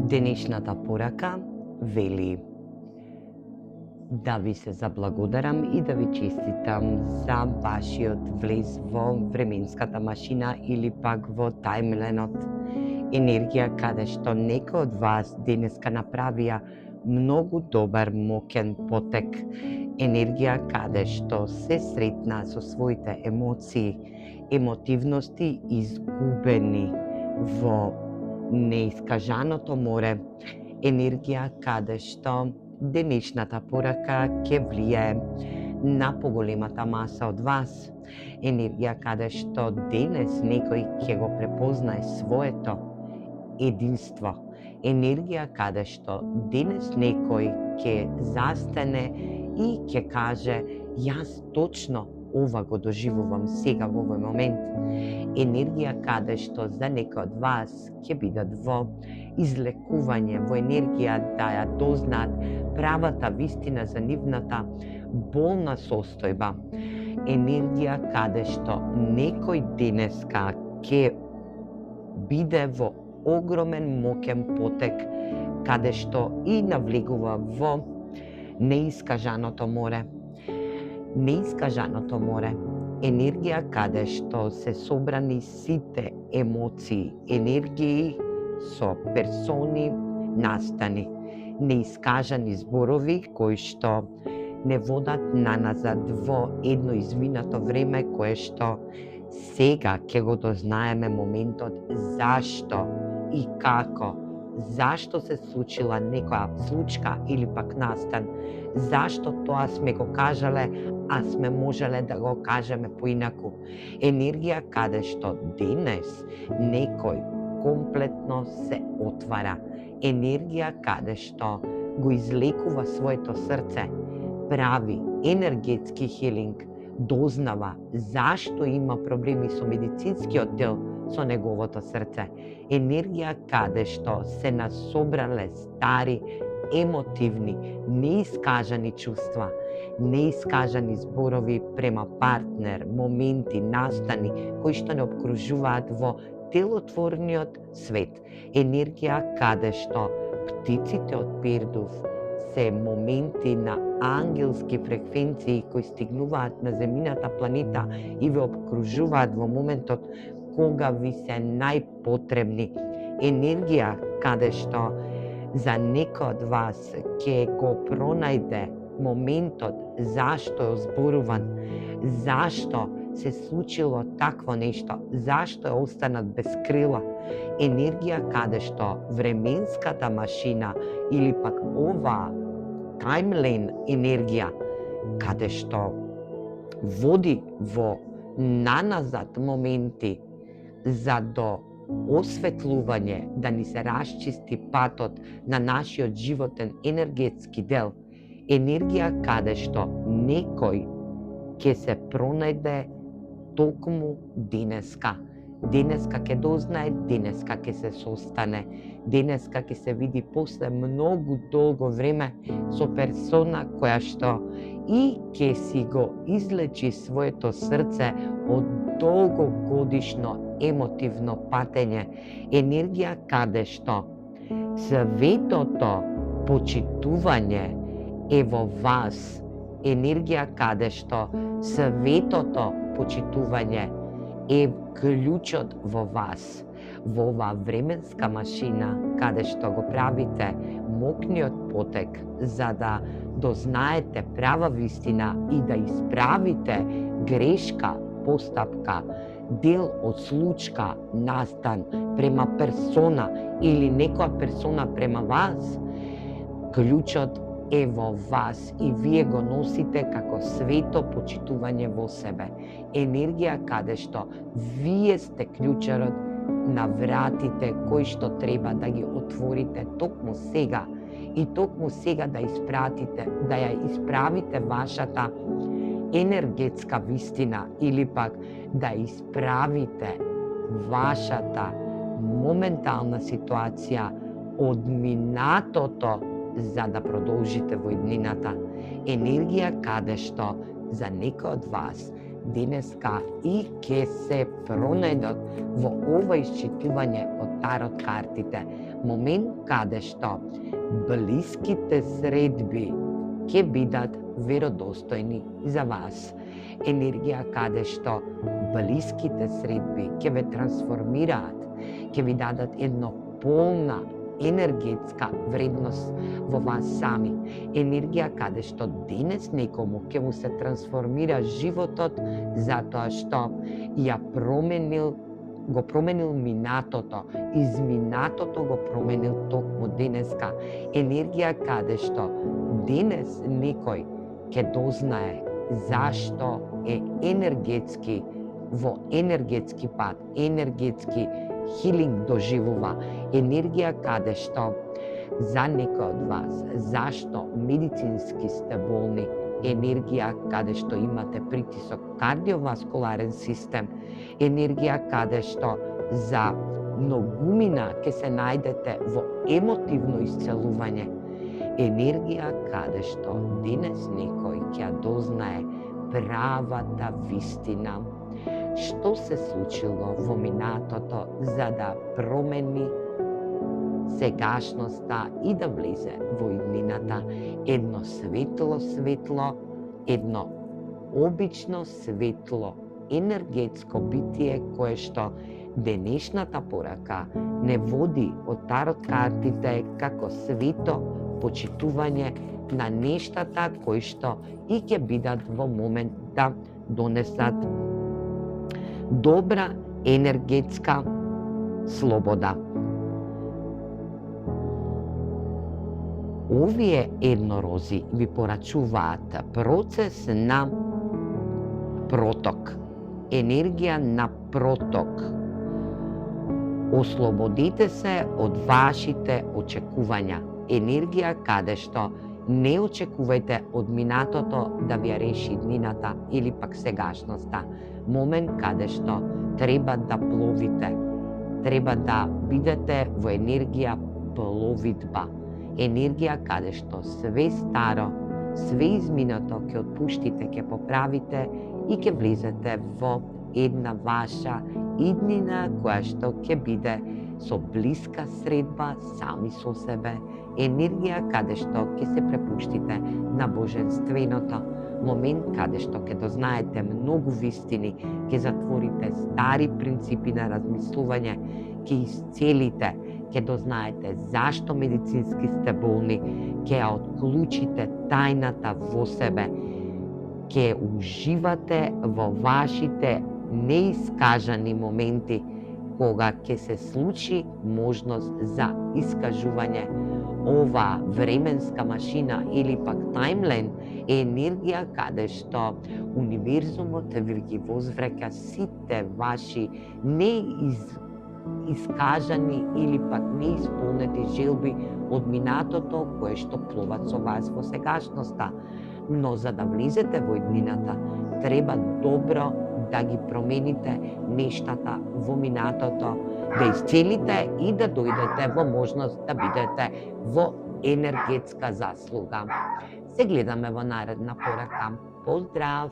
Денешната порака вели: да ви се заблагодарам и да ви честитам за вашиот влез во временската машина или пак во тајмленот. Енергија каде што некој од вас денеска направија многу добар, моќен потек. Енергија каде што се сретна со своите емоции, емотивности изгубени во неискажаното море. Енергија каде што денешната порака ќе влијае на поголемата маса од вас. Енергија каде што денес некој ќе го препознае своето единство. Енергија каде што денес некој ќе застане и ќе каже: јас точно ова го доживувам сега во овој момент. Енергија каде што за некој од вас ќе бидат во излекување, во енергија да ја дознаат правата вистина за нивната болна состојба. Енергија каде што некој денеска ќе биде во огромен моќен потек, каде што и навлегува во неискажаното море. Неискажаното море, енергија каде што се собрани сите емоции, енергии со персони, настани, неискажани зборови кои што не водат наназад во едно изминато време кое што сега ќе го дознаеме моментот зашто и како, зашто се случила некоја случка или пак настан, зашто тоа сме го кажале, а сме можеле да го кажеме поинаку. Енергија каде што денес некој комплетно се отвара. Енергија каде што го излекува своето срце, прави енергетски хилинг, дознава зашто има проблеми со медицинскиот дел со неговото срце. Енергија каде што се насобрале стари, емотивни, неискажани чувства, неискажани зборови према партнер, моменти, настани кои што не обкружуваат во делотворниот свет. Енергија каде што птиците од пердув се моменти на ангелски фреквенции кои стигнуваат на земјината планета и ве обкружуваат во моментот кога ви се најпотребни. Енергија каде што за некој од вас ќе го пронајде моментот зашто е озборуван, зашто се случило такво нешто, зашто е останат без крила. Енергија каде што временската машина или пак ова тајмлейн енергија каде што води во наназад моменти за до осветлување, да ни се расчисти патот на нашиот животен енергетски дел. Енергија каде што некој ќе се пронајде токму денеска. Денеска ќе дознае, денеска ќе се состане, денеска ќе се види после многу долго време со персона која што и ќе си го излечи своето срце од долгогодишно емотивно патење. Енергија каде што светото почитување е во вас. Енергија каде што светото почитување е клучот во вас. Во оваа временска машина каде што го правите моќниот потек за да дознаете права вистина и да исправите грешка, постапка, дел од случка, настан према персона или некоја персона према вас, клучот е во вас и вие го носите како свето почитување во себе. Енергија каде што вие сте клучарот на вратите кои што треба да ги отворите токму сега и токму сега да ја исправите вашата енергетска вистина или пак да исправите вашата моментална ситуација од минатото за да продолжите во иднината. Енергија каде што за некој од вас денеска и ќе се пронајдат во ова исчитување од тарот картите. Момент каде што блиските средби ќе бидат веродостојни за вас. Енергија каде што блиските средби ќе ве трансформираат, ќе ви дадат едно полна енергетска вредност во вас сами. Енергија каде што денес некому ќе му се трансформира животот затоа што го променил минатото, изминатото го променил токму денеска. Енергија каде што денес некој ќе дознае зашто е енергетски во енергетски пат, енергетски хилинг доживува. Енергија каде што за некој од вас, зашто медицински сте болни, енергија каде што имате притисок кардиоваскуларен систем, енергија каде што за многумина ќе се најдете во емотивно исцелување, енергија каде што денес некој ќе дознае правата вистина. Што се случило во минатото за да промени сегашноста и да влезе во иднината. Едно светло, едно обично светло, енергетско битие кое што денешната порака не води од тарот картите како свето почитување на нештата кои што и ќе бидат во момент да донесат добра енергетска слобода. Овие еднорози ви порачуваат процес на проток, енергија на проток. Ослободите се од вашите очекувања, енергија каде што не очекувајте од минатото да ви ја реши иднината или пак сегашноста. Момент каде што треба да пловите, треба да бидете во енергија пловидба. Енергија каде што све старо, све изминато ќе отпуштите, ќе поправите и ќе влезете во една ваша иднина која што ќе биде со блиска средба сами со себе. Енергија каде што ќе се препуштите на божественото. Момент каде што ќе дознаете многу вистини, ќе затворите стари принципи на размислување, ќе исцелите, ќе дознаете зашто медицински сте болни, ќе ја отклучите тајната во себе, ќе уживате во вашите неискажани моменти, кога ќе се случи можност за искажување. Ова временска машина или пак таймлайн е енергија каде што универзумот ви ги возвраќа сите ваши неискажани или пак неисполнети желби од минатото кое што плуват со вас во сегашноста. Но за да влезете во иднината, треба добро да ги промените нештата во минатото, да исцелите и да дојдете во можност да бидете во енергетска заслуга. Се гледаме во наредна порака. Поздрав!